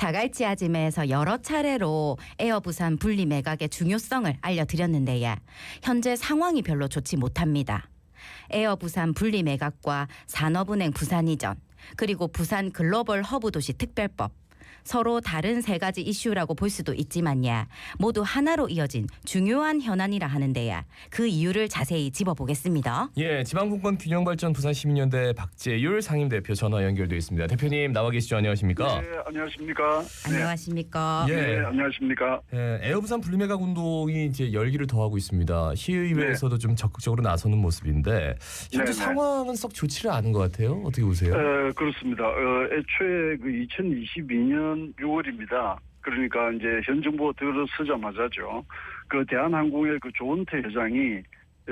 자갈치 아짐에서 여러 차례로 에어 부산 분리 매각의 중요성을 알려드렸는데요. 현재 상황이 별로 좋지 못합니다. 에어 부산 분리 매각과 산업은행 부산 이전, 그리고 부산 글로벌 허브 도시 특별법, 서로 다른 세 가지 이슈라고 볼 수도 있지만야 모두 하나로 이어진 중요한 현안이라 하는데요. 그 이유를 자세히 짚어보겠습니다. 예, 지방분권 균형발전 부산시민연대 박재율 상임대표 전화 연결되어 있습니다. 대표님 나와 계시죠? 안녕하십니까? 네, 안녕하십니까? 안녕하십니까? 예. 네, 안녕하십니까? 예, 에어부산 분리매각 운동이 이제 열기를 더하고 있습니다. 시의회에서도 좀 적극적으로 나서는 모습인데 현재 네네. 상황은 썩 좋지를 않은 것 같아요. 어떻게 보세요? 그렇습니다. 애초에 그 2022년 6월입니다. 그러니까 이제 현 정부가 들어서자마자죠. 그 대한항공의 그 조은태 회장이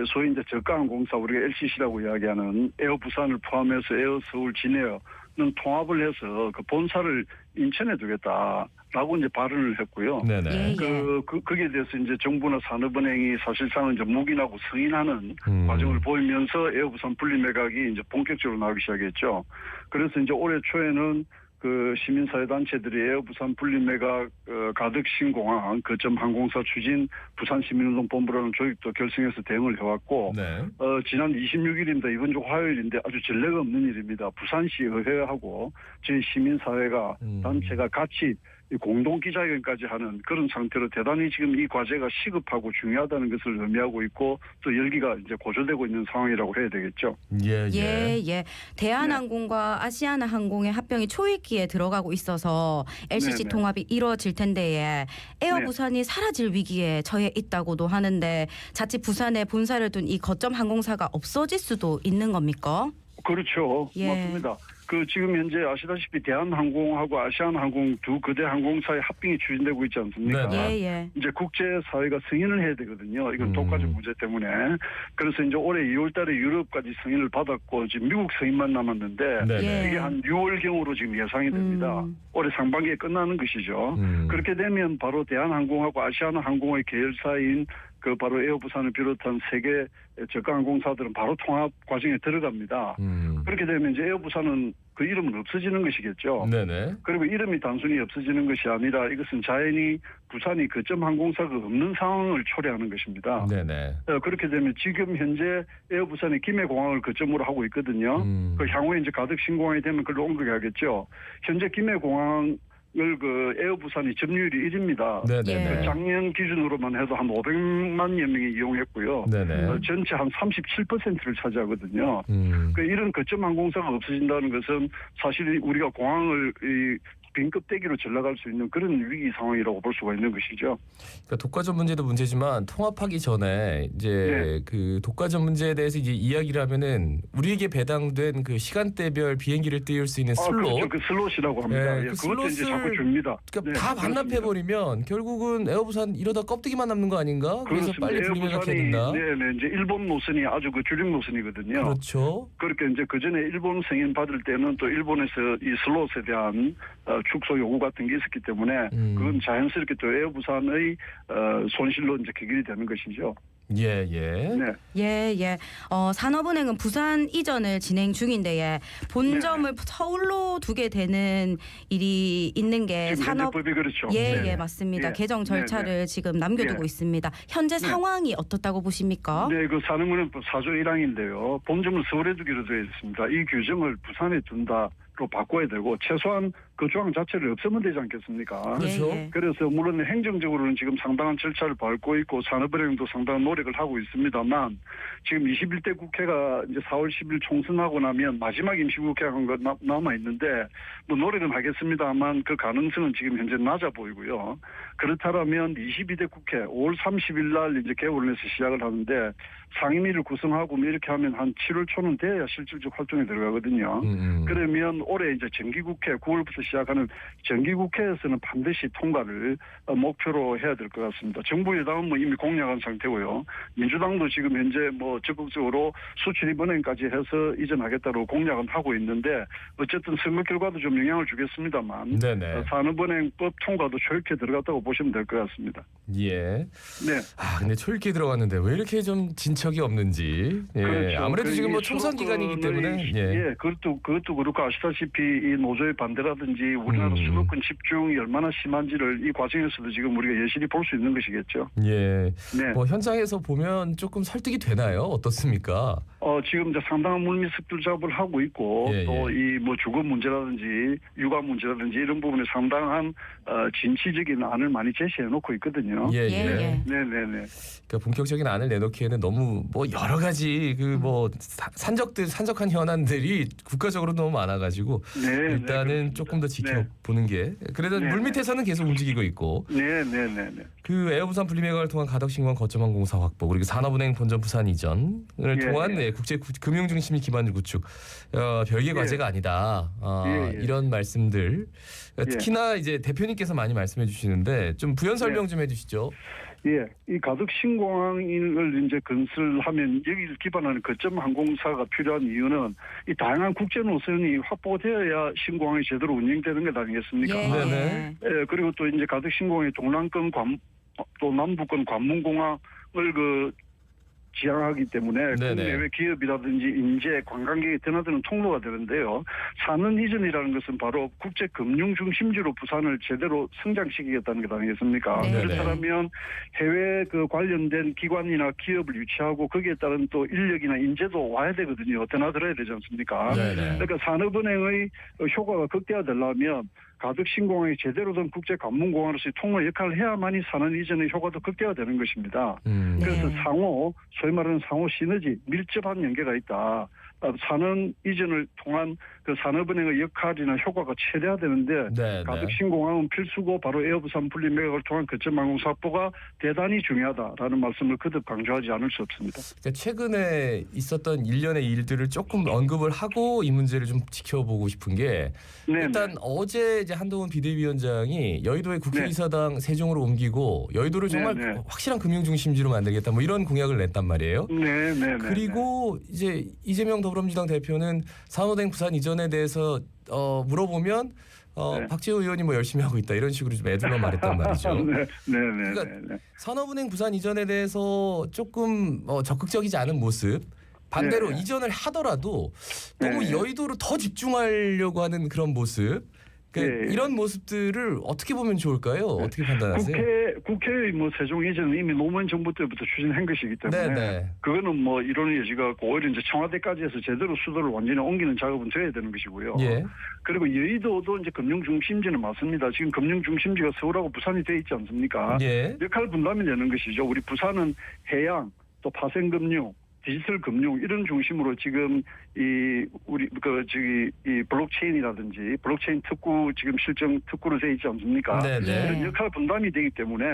소위 이제 저가항공사 우리가 LCC라고 이야기하는 에어부산을 포함해서 에어서울 진에어는 통합을 해서 그 본사를 인천에 두겠다라고 이제 발언을 했고요. 네네. 예. 거기에 대해서 이제 정부나 산업은행이 사실상은 이제 묵인하고 승인하는 과정을 보이면서 에어부산 분리 매각이 이제 본격적으로 나오기 시작했죠. 그래서 이제 올해 초에는 그 시민사회단체들이 에어부산 분리매각 가덕 신공항 거점 항공사 추진 부산시민운동본부라는 조직도 결성해서 대응을 해왔고 네. 지난 26일입니다. 이번 주 화요일인데 아주 전례가 없는 일입니다. 부산시 의회하고 저희 시민사회가 단체가 같이 공동 기자회견까지 하는 그런 상태로 대단히 지금 이 과제가 시급하고 중요하다는 것을 의미하고 있고 또 열기가 이제 고조되고 있는 상황이라고 해야 되겠죠. 예. 대한항공과 아시아나항공의 합병이 초읽기에 들어가고 있어서 LCC 네네. 통합이 이루어질 텐데 에어 네. 부산이 사라질 위기에 처해 있다고도 하는데 자칫 부산에 본사를 둔 이 거점 항공사가 없어질 수도 있는 겁니까? 그렇죠. 예. 맞습니다. 그 지금 현재 아시다시피 대한항공하고 아시아나항공 두 거대 항공사의 합병이 추진되고 있지 않습니까? 네. 예. 이제 국제사회가 승인을 해야 되거든요. 이건 독과점 문제 때문에. 그래서 이제 올해 2월 달에 유럽까지 승인을 받았고 지금 미국 승인만 남았는데 네네. 예. 이게 한 6월경으로 지금 예상이 됩니다. 올해 상반기에 끝나는 것이죠. 그렇게 되면 바로 대한항공하고 아시아나항공의 계열사인 그 바로 에어부산을 비롯한 세계 저가 항공사들은 바로 통합 과정에 들어갑니다. 그렇게 되면 이제 에어부산은 그 이름은 없어지는 것이겠죠. 네네. 그리고 이름이 단순히 없어지는 것이 아니라 이것은 자연히 부산이 거점 항공사가 없는 상황을 초래하는 것입니다. 네네. 그렇게 되면 지금 현재 에어부산이 김해공항을 거점으로 하고 있거든요. 그 향후에 이제 가덕 신공항이 되면 그걸로 옮겨가겠죠. 현재 김해공항을 그 에어부산이 점유율이 1입니다. 네네. 예. 작년 기준으로만 해도 한 500만여 명이 이용했고요. 네네. 전체 한 37%를 차지하거든요. 이런 거점 항공사가 없어진다는 것은 사실 우리가 공항을 빈껍데기로 전락할 수 있는 그런 위기 상황이라고 볼 수가 있는 것이죠. 그러니까 독과점 문제도 문제지만 통합하기 전에 이제 그 독과점 문제에 대해서 이제 이야기를 하면은 우리에게 배당된 그 시간대별 비행기를 띄울 수 있는 슬롯. 그렇죠. 그 슬롯이라고 합니다. 네, 예, 그 그것도 이제 슬롯을 자꾸 줍니다. 그러니까 네, 다 반납해 버리면 결국은 에어부산 이러다 껍데기만 남는 거 아닌가? 그래서 그렇습니다. 빨리 분리매각해야 된다. 네, 이제 일본 노선이 아주 그 주력 노선이거든요. 그렇죠. 그렇게 이제 그 전에 일본 승인 받을 때는 또 일본에서 이 슬롯에 대한 축소 요구 같은 게 있었기 때문에 그건 자연스럽게 또 에어부산의 손실로 이제 기결이 되는 것이죠. 예. 네. 예. 산업은행은 부산 이전을 진행 중인데 본점을 서울로 두게 되는 일이 있는 게 지금 현재 법이 그렇죠. 예, 맞습니다. 예. 개정 절차를 지금 남겨두고 예. 있습니다. 현재 상황이 어떻다고 보십니까? 네, 그 산업은행 4조 1항인데요. 본점을 서울에 두기로 되어 있습니다. 이 규정을 부산에 둔다로 바꿔야 되고 최소한 그 조항 자체를 없애면 되지 않겠습니까? 그렇죠. 예. 그래서 물론 행정적으로는 지금 상당한 절차를 밟고 있고 산업은행도 상당한 노력을 하고 있습니다만 지금 21대 국회가 이제 4월 10일 총선하고 나면 마지막 임시국회가 남아 있는데 뭐 노력은 하겠습니다만 그 가능성은 지금 현재 낮아 보이고요. 그렇다면 22대 국회 5월 30일 날 이제 개원을 해서 시작을 하는데 상임위를 구성하고 뭐 이렇게 하면 한 7월 초는 돼야 실질적 활동에 들어가거든요. 그러면 올해 이제 정기국회 9월부터 시작하는 정기국회에서는 반드시 통과를 목표로 해야 될 것 같습니다. 정부 여당은 뭐 이미 공약한 상태고요. 민주당도 지금 현재 뭐 적극적으로 수출입은행까지 해서 이전하겠다고 공약은 하고 있는데 어쨌든 선거 결과도 좀 영향을 주겠습니다만 네네. 산업은행법 통과도 초읽기에 들어갔다고 보시면 될 것 같습니다. 예. 네. 근데 초읽기에 들어갔는데 왜 이렇게 좀 진척이 없는지. 예. 그렇죠. 아무래도 지금 뭐 이 총선 기간이기 때문에. 그것도 그렇고 아시다시피 아시다시피 이 노조의 반대라든지 우리나라 수도권 집중이 얼마나 심한지를 이 과정에서도 지금 우리가 여실히 볼 수 있는 것이겠죠. 예. 네. 뭐 현장에서 보면 조금 설득이 되나요? 어떻습니까? 지금 이제 상당한 물밑석들 작업을 하고 있고 예, 또 이 뭐 주거 문제라든지 육아 문제라든지 이런 부분에 상당한 진취적인 안을 많이 제시해 놓고 있거든요. 예, 예, 예. 예. 네네네. 그러니까 본격적인 안을 내놓기에는 너무 뭐 여러 가지 그 뭐 산적한 현안들이 국가적으로 너무 많아가지고 네, 일단은 네, 조금 더 네. 지켜보는 게 그래도 네, 물밑에서는 계속 움직이고 있고 네네네네. 그 에어부산 분리매각을 통한 가덕신공 거점항 공사 확보 그리고 산업은행 본점 부산 이전을 예, 통한 예. 국제 금융중심 기반을 구축 별개 예. 과제가 아니다 예, 예. 이런 말씀들 예. 특히나 이제 대표님께서 많이 말씀해 주시는데 좀 부연 설명 좀 해주시죠. 예, 이 가덕 신공항을 이제 건설하면 여기를 기반하는 거점 항공사가 필요한 이유는 이 다양한 국제 노선이 확보되어야 신공항이 제대로 운영되는 것 아니겠습니까? 예, 네네. 예, 그리고 또 이제 가덕 신공항의 동남권 또 남부권 관문공항을 지향하기 때문에 네네. 국내외 기업이라든지 인재, 관광객이 드나드는 통로가 되는데요. 산업 이전이라는 것은 바로 국제 금융 중심지로 부산을 제대로 성장시키겠다는 것 아니겠습니까? 네네. 그렇다면 해외 그 관련된 기관이나 기업을 유치하고 거기에 따른 또 인력이나 인재도 와야 되거든요. 드나들어야 되지 않습니까? 네네. 그러니까 산업은행의 효과가 극대화되려면 가덕 신공항이 제대로 된 국제 관문공항으로서의 통로 역할을 해야만이 산업 이전의 효과도 극대화되는 것입니다. 그래서 네. 소위 말하는 상호 시너지, 밀접한 연계가 있다. 산업 이전을 통한 그 산업은행의 역할이나 효과가 최대화되는데 네, 가덕 네. 신공항은 필수고 바로 에어부산 분리매각을 통한 거점 항공사 확보가 대단히 중요하다라는 말씀을 거듭 강조하지 않을 수 없습니다. 그러니까 최근에 있었던 일련의 일들을 조금 언급을 하고 이 문제를 좀 지켜보고 싶은 게 네, 일단 어제 이제 한동훈 비대위원장이 여의도의 국회의사당 세종으로 옮기고 여의도를 정말 네, 네. 확실한 금융 중심지로 만들겠다 뭐 이런 공약을 냈단 말이에요. 네. 그리고 이제 이재명 더불어민주당 대표는 산업은행 부산 이전에 대해서 물어보면 네. 박지호 의원이 뭐 열심히 하고 있다 이런 식으로 좀 애들만 말했단 말이죠. 네. 그러니까 산업은행 부산 이전에 대해서 조금 적극적이지 않은 모습. 반대로 네. 이전을 하더라도 너무 네. 여의도로 더 집중하려고 하는 그런 모습. 그러니까 네. 이런 모습들을 어떻게 보면 좋을까요? 어떻게 판단하세요? 국회의 뭐 세종 이전은 이미 노무현 정부 때부터 추진한 것이기 때문에 네네. 그거는 뭐 이론의 여지가 없고 오히려 이제 청와대까지 해서 제대로 수도를 완전히 옮기는 작업은 돼야 되는 것이고요. 예. 그리고 여의도도 이제 금융 중심지는 맞습니다. 지금 금융 중심지가 서울하고 부산이 돼 있지 않습니까? 예. 역할 분담이 되는 것이죠. 우리 부산은 해양 또 파생금융 디지털 금융 이런 중심으로 지금 이 블록체인이라든지 블록체인 특구 지금 실정 특구로 돼 있지 않습니까? 네네. 이런 역할 분담이 되기 때문에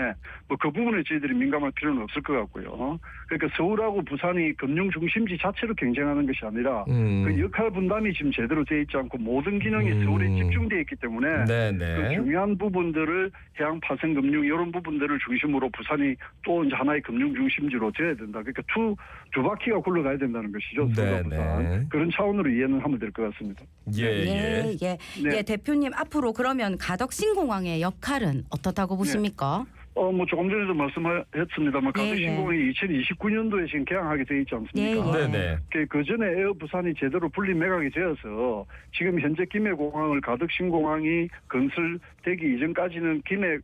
뭐 그 부분에 저희들이 민감할 필요는 없을 것 같고요. 그러니까 서울하고 부산이 금융 중심지 자체로 경쟁하는 것이 아니라 그 역할 분담이 지금 제대로 돼 있지 않고 모든 기능이 서울에 집중돼 있기 때문에 네네. 그 중요한 부분들을 해양 파생 금융 이런 부분들을 중심으로 부산이 또 이제 하나의 금융 중심지로 되어야 된다. 그러니까 두 바퀴가 굴러가야 된다는 것이죠. 서울과 부산. 그런 차원으로 이해는 하면 될 것 같습니다. 예. 예. 네. 예, 대표님 앞으로 그러면 가덕 신공항의 역할은 어떻다고 보십니까? 뭐 조금 전에도 말씀했습니다만 가덕 예, 예. 신공항이 2029년도에 지금 개항하게 되어 있지 않습니까? 예, 예. 네네. 그 전에 에어 부산이 제대로 분리 매각이 되어서 지금 현재 김해공항을 가덕 신공항이 건설되기 이전까지는 김해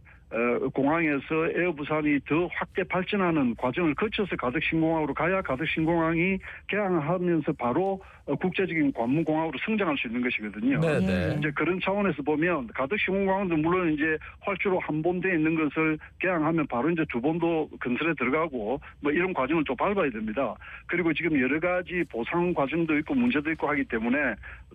공항에서 에어 부산이 더 확대 발전하는 과정을 거쳐서 가덕 신공항으로 가야 가덕 신공항이 개항하면서 바로 국제적인 관문공항으로 성장할 수 있는 것이거든요. 네네. 이제 그런 차원에서 보면 가덕 신공항도 물론 이제 활주로 한 번 돼 있는 것을 개항하면 바로 이제 두 번도 건설에 들어가고 뭐 이런 과정을 또 밟아야 됩니다. 그리고 지금 여러 가지 보상 과정도 있고 문제도 있고 하기 때문에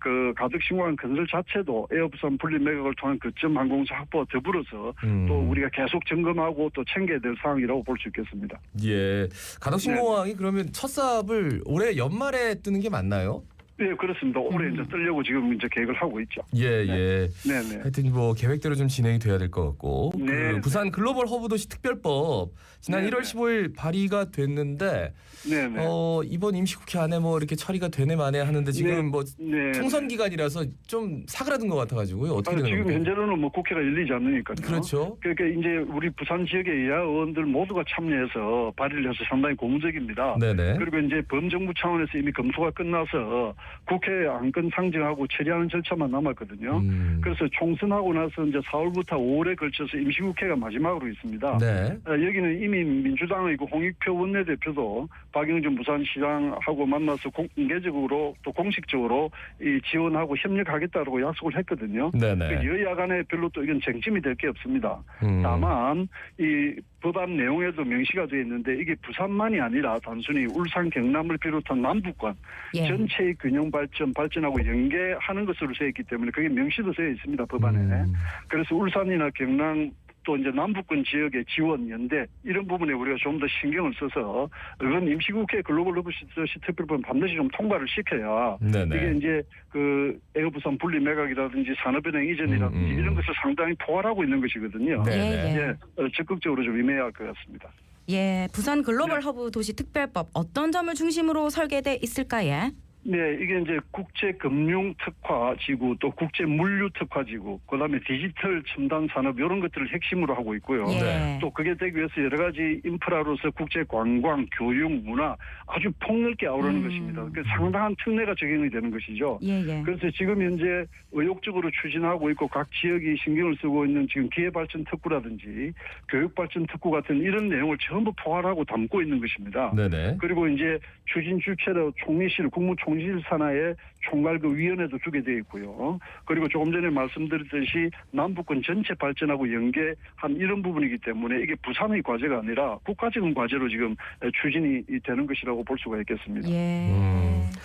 그 가덕 신공항 건설 자체도 에어부산 분리 매각을 통한 거점 항공사 확보와 더불어서 또 우리가 계속 점검하고 또 챙겨야 될 사항이라고 볼 수 있겠습니다. 예. 가덕신공항이 그러면 첫 사업을 올해 연말에 뜨는 게 맞나요? 네, 그렇습니다. 올해 이제 뜨려고 지금 이제 계획을 하고 있죠. 예. 네네. 하여튼 뭐 계획대로 좀 진행이 돼야 될 것 같고 네. 그 부산 글로벌 허브 도시 특별법 지난 네, 1월 네. 15일 발의가 됐는데 네네. 이번 임시국회 안에 뭐 이렇게 처리가 되네 마네 하는데 지금 네. 뭐 네. 총선 기간이라서 좀 사그라든 것 같아가지고요. 어떻게 되는 지금 건가요? 현재로는 뭐 국회가 열리지 않으니까요. 그렇죠. 그러니까 이제 우리 부산 지역의 여야 의원들 모두가 참여해서 발의를 해서 상당히 고무적입니다. 네네. 그리고 이제 범정부 차원에서 이미 검토가 끝나서 국회 안건 상정하고 처리하는 절차만 남았거든요. 그래서 총선하고 나서 이제 4월부터 5월에 걸쳐서 임시국회가 마지막으로 있습니다. 네. 여기는 이미 민주당의 그 홍익표 원내대표도 박영준 부산시장하고 만나서 공개적으로 또 공식적으로 이 지원하고 협력하겠다고 약속을 했거든요. 네네. 여야 간에 별로 또 이건 쟁점이 될 게 없습니다. 다만 이 법안 내용에도 명시가 되어 있는데 이게 부산만이 아니라 단순히 울산, 경남을 비롯한 남북권 예. 전체의 균형 발전하고 연계하는 것으로 되어 있기 때문에 그게 명시도 되어 있습니다. 법안에. 그래서 울산이나 경남 또 이제 남북권 지역의 지원 연대 이런 부분에 우리가 좀 더 신경을 써서 이건 임시국회 글로벌 러브시티 특별법 반드시 좀 통과를 시켜야 네네. 이게 이제 그 에어부산 분리 매각이라든지 산업은행 이전이라든지 이런 것을 상당히 포괄하고 있는 것이거든요. 네네. 예. 적극적으로 좀 임해야 할 것 같습니다. 예, 부산 글로벌 허브 도시 특별법 어떤 점을 중심으로 설계돼 있을까요? 네, 이게 이제 국제금융특화지구 또 국제물류특화지구 그다음에 디지털 첨단 산업 이런 것들을 핵심으로 하고 있고요. 예. 또 그게 되기 위해서 여러 가지 인프라로서 국제관광, 교육, 문화 아주 폭넓게 아우르는 것입니다. 그 상당한 특례가 적용이 되는 것이죠. 예. 그래서 지금 현재 의욕적으로 추진하고 있고 각 지역이 신경을 쓰고 있는 지금 기회발전 특구라든지 교육발전 특구 같은 이런 내용을 전부 포괄하고 담고 있는 것입니다. 네네. 그리고 이제 추진 주체로 총리실, 국무총리실 산하에 총괄그 위원회도 주게 되어 있고요. 그리고 조금 전에 말씀드렸듯이 남북권 전체 발전하고 연계한 이런 부분이기 때문에 이게 부산의 과제가 아니라 국가적인 과제로 지금 추진이 되는 것이라고 볼 수가 있겠습니다. 예.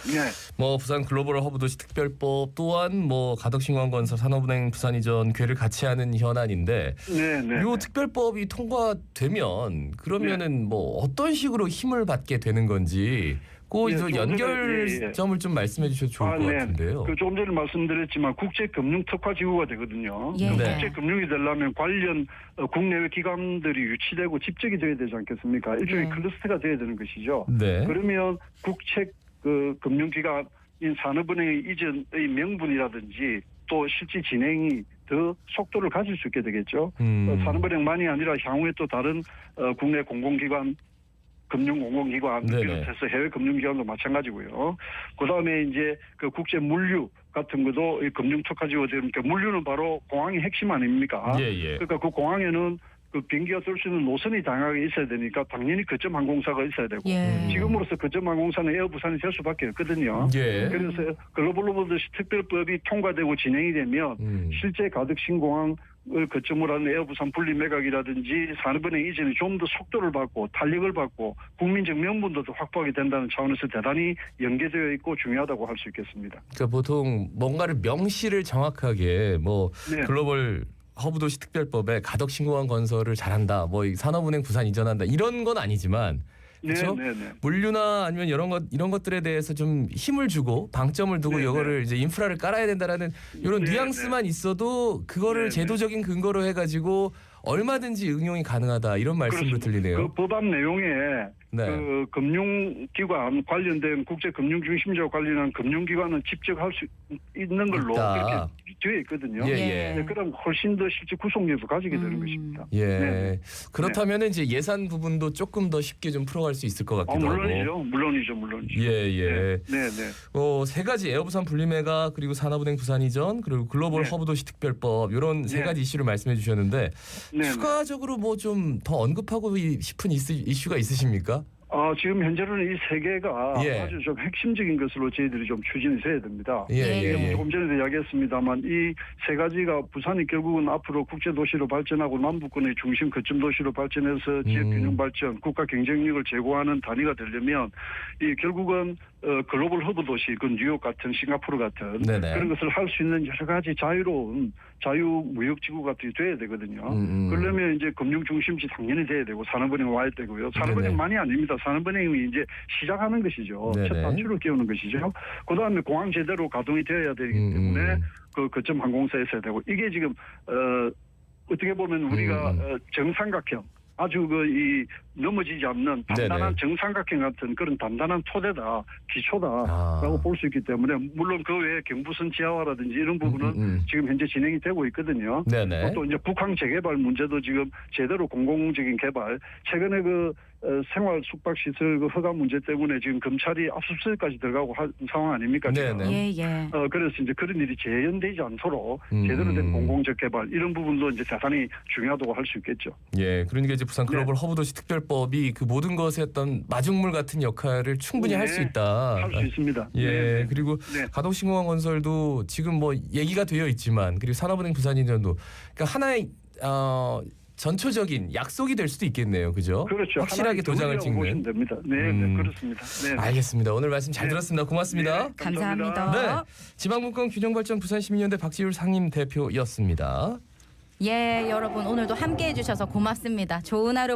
네. 뭐 부산 글로벌 허브 도시 특별법 또한 뭐 가덕신광건설 산업은행 부산 이전 괴를 같이 하는 현안인데 네. 이 특별법이 통과되면 그러면은 뭐 어떤 식으로 힘을 받게 되는 건지 그 예, 좀 전에, 연결점을 좀 말씀해 주셔도 좋을 것 같은데요. 그 조금 전에 말씀드렸지만 국제금융특화지구가 되거든요. 예. 네. 국제금융이 되려면 관련 국내외 기관들이 유치되고 집적이 돼야 되지 않겠습니까? 일종의 네. 클러스터가 돼야 되는 것이죠. 네. 그러면 국책 그 금융기관인 산업은행의 이전의 명분이라든지 또 실제 진행이 더 속도를 가질 수 있게 되겠죠. 산업은행만이 아니라 향후에 또 다른 국내 공공기관 금융공공기관 비롯해서 해외 금융기관도 마찬가지고요. 그다음에 이제 그 국제 물류 같은 것도 금융특화지구가 되니까 물류는 바로 공항의 핵심 아닙니까? 예. 그러니까 그 공항에는 그 비행기가 돌 수 있는 노선이 다양하게 있어야 되니까 당연히 거점 항공사가 있어야 되고 예. 지금으로서 거점 항공사는 에어부산이 될 수밖에 없거든요. 예. 그래서 글로벌 로버더시 특별법이 통과되고 진행이 되면 실제 가덕신공항을 거점으로 하는 에어부산 분리 매각이라든지 산업은행 이전이 좀 더 속도를 받고 탄력을 받고 국민적 명분도 더 확보하게 된다는 차원에서 대단히 연계되어 있고 중요하다고 할 수 있겠습니다. 그러니까 보통 뭔가를 명시를 정확하게 뭐 네. 글로벌 허브도시 특별법에 가덕신공항 건설을 잘한다, 뭐 산업은행 부산 이전한다 이런 건 아니지만 그렇죠? 네. 물류나 아니면 이런 것들에 대해서 좀 힘을 주고 방점을 두고 네, 이거를 이제 인프라를 깔아야 된다라는 이런 네, 뉘앙스만 있어도 그거를 네. 제도적인 근거로 해가지고 얼마든지 응용이 가능하다 이런 말씀도 들리네요. 그 법안 내용에 네. 그 금융기관 관련된 국제금융중심제와 관련한 금융기관은 직접 할 수 있는 걸로 있다. 그렇게 되어 있거든요. 예. 네, 그럼 훨씬 더 실제 구속력도 가지게 되는 것입니다. 예. 네. 그렇다면 이제 예산 부분도 조금 더 쉽게 좀 풀어갈 수 있을 것 같기도 하고. 물론이죠. 예. 네. 세 가지 에어부산 분리매각 그리고 산업은행 부산 이전 그리고 글로벌 네. 허브도시 특별법 이런 세 네. 가지 이슈를 말씀해 주셨는데 네. 추가적으로 뭐 좀 더 언급하고 싶은 이슈가 있으십니까? 지금 현재로는 이 세 개가 예. 아주 좀 핵심적인 것으로 저희들이 좀 추진이 돼야 됩니다. 예. 조금 전에도 이야기했습니다만 이 세 가지가 부산이 결국은 앞으로 국제도시로 발전하고 남북권의 중심 거점 도시로 발전해서 지역균형 발전, 국가 경쟁력을 제고하는 단위가 되려면 이 결국은 글로벌 허브 도시, 그 뉴욕 같은 싱가포르 같은 네네. 그런 것을 할 수 있는 여러 가지 자유로운 자유무역지구 같은 게 돼야 되거든요. 그러려면 이제 금융중심지 당연히 돼야 되고 산업은행 와야 되고요. 산업은행만이 아닙니다. 산업은행이 이제 시작하는 것이죠. 네네. 첫 단추를 끼우는 것이죠. 그다음에 공항 제대로 가동이 되어야 되기 때문에 그 거점 항공사 있어야 되고 이게 지금 어떻게 보면 우리가 정삼각형 아주 이 넘어지지 않는 단단한 네네. 정삼각형 같은 그런 단단한 토대다, 기초다라고 볼 수 있기 때문에 물론 그 외에 경부선 지하화라든지 이런 부분은 지금 현재 진행이 되고 있거든요. 네네. 또 이제 북항 재개발 문제도 지금 제대로 공공적인 개발 최근에 그 생활 숙박시설 그 허가 문제 때문에 지금 검찰이 압수수색까지 들어가고 한 상황 아닙니까? 지금? 네네. 예. 그래서 이제 그런 일이 재현되지 않도록 제대로 된 공공적 개발 이런 부분도 이제 대단히 중요하다고 할 수 있겠죠. 예, 그러니까 이제 부산 글로벌 허브도시 특별법이 그 모든 것의 어떤 마중물 같은 역할을 충분히 할 수 있다. 할 수 있습니다. 예, 네. 그리고 네. 가덕신공항 건설도 지금 뭐 얘기가 되어 있지만 그리고 산업은행 부산인전도 그러니까 하나의 전초적인 약속이 될 수도 있겠네요, 그죠? 그렇죠. 확실하게 도장을 보시면 찍는. 됩니다. 네, 네, 그렇습니다. 네. 알겠습니다. 오늘 말씀 잘 들었습니다. 고맙습니다. 네, 감사합니다. 네, 지방분권 균형발전 부산시민연대 박지율 상임 대표였습니다. 예, 여러분 오늘도 함께 해주셔서 고맙습니다. 좋은 하루